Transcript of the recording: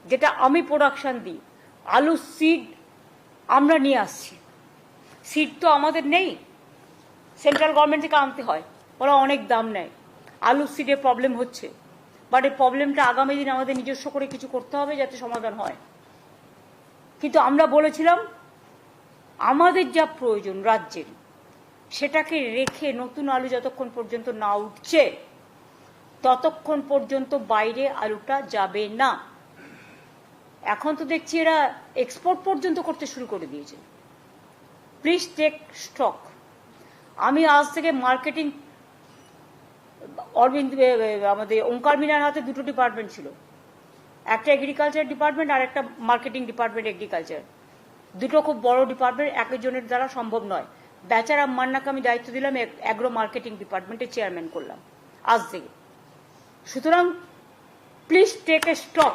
যেটা আমি প্রোডাকশন দিই, আলুর সিড আমরা নিয়ে আসছি। সিড তো আমাদের নেই, সেন্ট্রাল গভর্নমেন্ট থেকে আনতে হয়, ওরা অনেক দাম নেয়। আলুর সিডের প্রবলেম হচ্ছে, বাট এই প্রবলেমটা আগামী দিন আমাদের নিজস্ব করে কিছু করতে হবে যাতে সমাধান হয়। কিন্তু আমরা বলেছিলাম আমাদের যা প্রয়োজন রাজ্যের, সেটাকে রেখে নতুন আলু যতক্ষণ পর্যন্ত না উঠছে ততক্ষণ পর্যন্ত বাইরে আলুটা যাবে না। এখন তো দেখছি এরা এক্সপোর্ট পর্যন্ত করতে শুরু করে দিয়েছে। Please take stock. আমি আজ থেকে মার্কেটিং, অরবিন্দ আমাদের ওঙ্কার মিনার হাতে দুটো ডিপার্টমেন্ট ছিল, একটা এগ্রিকালচার ডিপার্টমেন্ট আর একটা মার্কেটিং ডিপার্টমেন্ট এগ্রিকালচার। দুটো খুব বড় ডিপার্টমেন্ট, একজনের দ্বারা সম্ভব নয়। বেচারা মান্নাকে আমি দায়িত্ব দিলাম, অ্যাগ্রো মার্কেটিং ডিপার্টমেন্টের চেয়ারম্যান করলাম আজ থেকে। সুতরাং প্লিজ টেক এ স্টক।